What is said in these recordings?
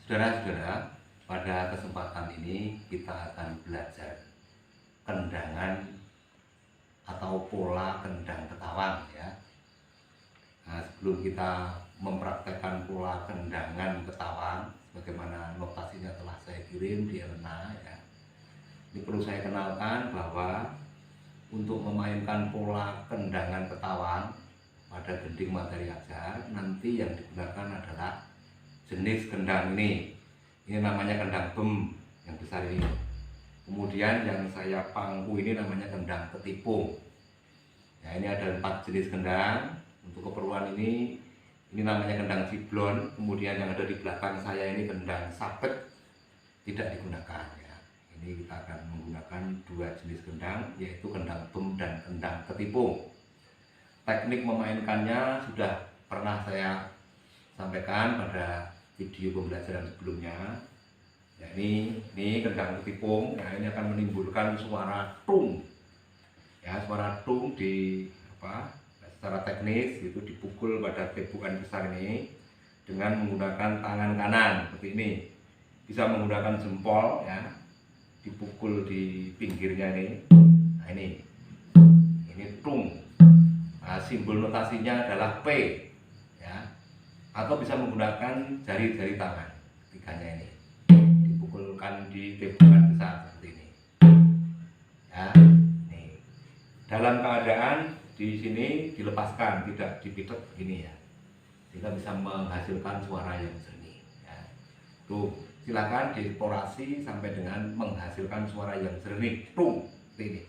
Saudara-saudara, pada kesempatan ini kita akan belajar kendangan atau pola kendang ketawang ya. Nah, sebelum kita mempraktekkan pola kendangan ketawang, bagaimana notasinya telah saya kirim di Elena ya. Ini perlu saya kenalkan bahwa untuk memainkan pola kendangan ketawang pada gending materi ajar, nanti yang digunakan adalah jenis kendang ini namanya kendang bem yang besar ini. Kemudian yang saya pangku ini namanya kendang ketipung ya. Ini ada 4 jenis kendang. Untuk keperluan ini namanya kendang ciblon. Kemudian yang ada di belakang saya ini kendang sapet tidak digunakan ya. Ini kita akan menggunakan 2 jenis kendang, yaitu kendang bem dan kendang ketipung. Teknik memainkannya sudah pernah saya sampaikan pada video pembelajaran sebelumnya ya. Ini kendang ketipung ya, ini akan menimbulkan suara tung ya, suara tung secara teknis itu dipukul pada tepukan besar ini dengan menggunakan tangan kanan seperti ini, bisa menggunakan jempol ya, dipukul di pinggirnya ini. Nah ini tung. Nah, simbol notasinya adalah P ya, atau bisa menggunakan jari-jari tangan ketiganya ini, dipukulkan di tepukan besar seperti ini ya. Nih, dalam keadaan di sini dilepaskan, tidak dipitek begini ya, sehingga bisa menghasilkan suara yang jernih ya. Tuh, silakan dieksplorasi sampai dengan menghasilkan suara yang jernih tung seperti ini,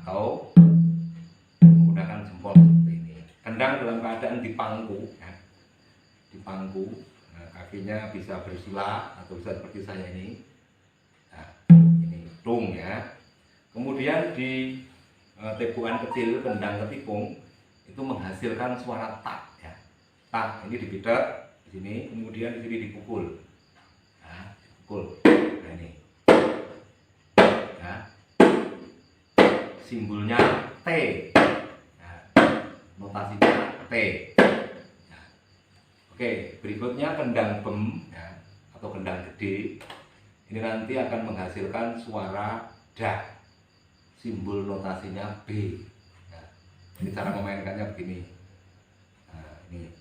atau menggunakan jempol seperti ini. Kendang dalam keadaan dipangku ya, dipangku. Nah, kakinya bisa bersila atau bisa seperti saya ini. Nah, ini tung ya. Kemudian di tepukan kecil kendang ketipung itu menghasilkan suara tak ya. Tak ini dipitek di sini, kemudian di sini dipukul. Nah, dipukul. Nah, ini. Ya. Simbolnya T. Notasinya T ya. Oke, berikutnya kendang bem ya, atau kendang gede. Ini nanti akan menghasilkan suara da. Simbol notasinya B ya. Ini cara memainkannya begini. Nah, ini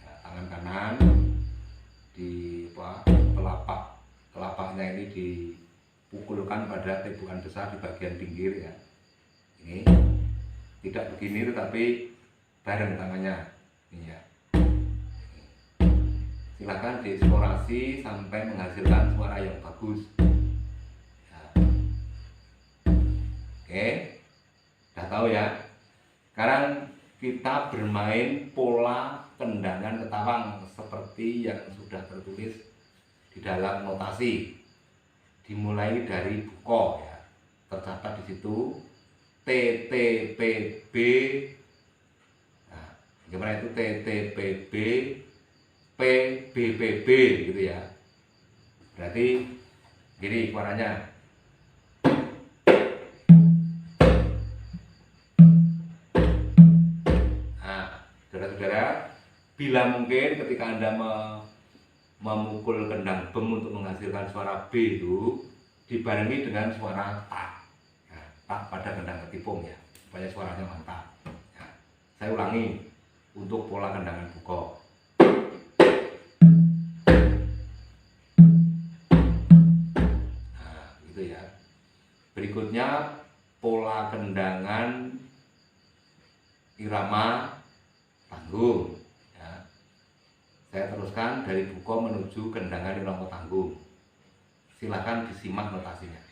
ya, tangan kanan di telapaknya ini dipukulkan pada tepukan besar di bagian pinggir ya. Ini tidak begini tetapi bareng tangannya ini ya. Silakan dieksplorasi sampai menghasilkan suara yang bagus ya. Oke, udah tahu ya. Sekarang kita bermain pola kendangan ketawang seperti yang sudah tertulis di dalam notasi. Dimulai dari buko ya, tercatat di situ TTPB. Nah, gimana itu TTPB, PBPB gitu ya. Berarti gini suaranya. Nah, saudara-saudara, bila mungkin ketika Anda memukul kendang bem untuk menghasilkan suara B itu dibarengi dengan suara tak pada kendang ketipung ya, supaya suaranya mantap ya. Saya ulangi untuk pola kendangan buko. Nah, gitu ya. Berikutnya pola kendangan irama tanggung ya. Saya teruskan dari buko menuju kendangan irama tanggung. Silakan disimak notasinya.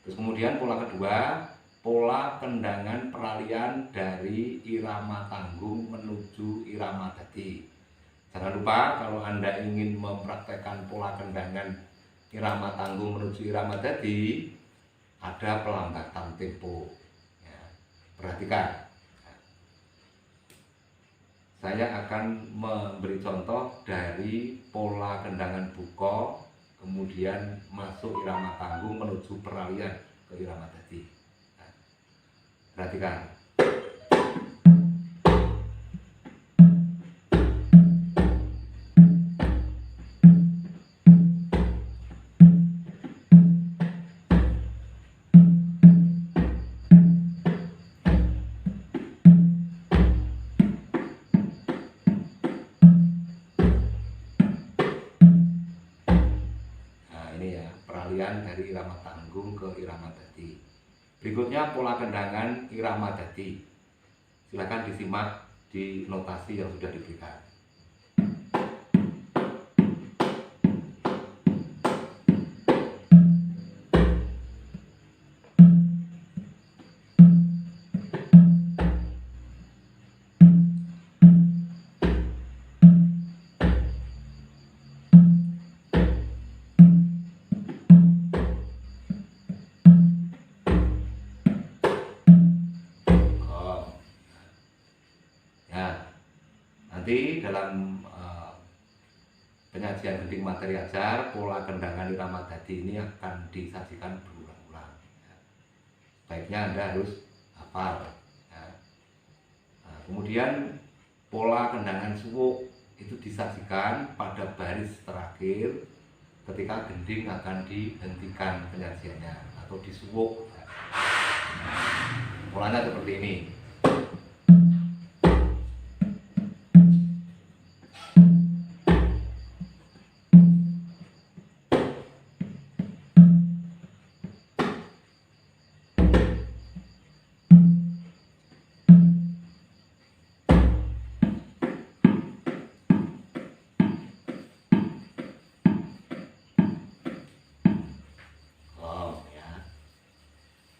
Terus kemudian pola kedua, pola kendangan peralihan dari irama tanggung menuju irama dadi. Jangan lupa kalau Anda ingin mempraktekkan pola kendangan irama tanggung menuju irama dadi, ada pelambatan tempo ya. Perhatikan, saya akan memberi contoh dari pola kendangan buko, kemudian masuk irama tanggung menuju peralihan ke irama dadi. Perhatikan. Peralihan dari irama tanggung ke irama dadi. Berikutnya pola kendangan irama dadi. Silakan disimak di notasi yang sudah diberikan. Nanti dalam penyajian gending materi ajar, pola kendangan irama dadi ini akan disajikan berulang-ulang. Baiknya Anda harus hafal. Kemudian pola kendangan suwuk itu disajikan pada baris terakhir ketika gending akan dihentikan penyajiannya atau disuwuk. Polanya seperti ini.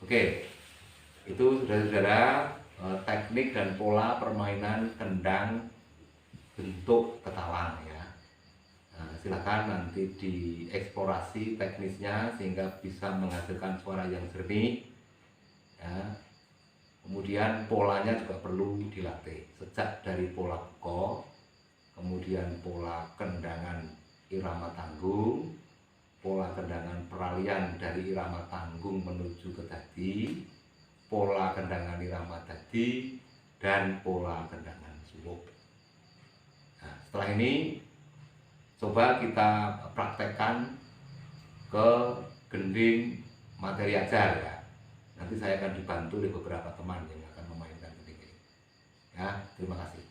Oke, itu saudara-saudara teknik dan pola permainan kendang bentuk ketawang ya. Silakan nanti dieksplorasi teknisnya sehingga bisa menghasilkan suara yang jernih ya. Kemudian polanya juga perlu dilatih sejak dari pola buko, kemudian pola kendangan irama tanggung, pola kendangan peralihan dari irama tanggung menuju ke dadi, pola kendangan irama dadi, dan pola kendangan suwuk. Nah, setelah ini coba kita praktekkan ke gending materi ajar ya. Nanti saya akan dibantu oleh beberapa teman yang akan memainkan gending ini. Ya, terima kasih.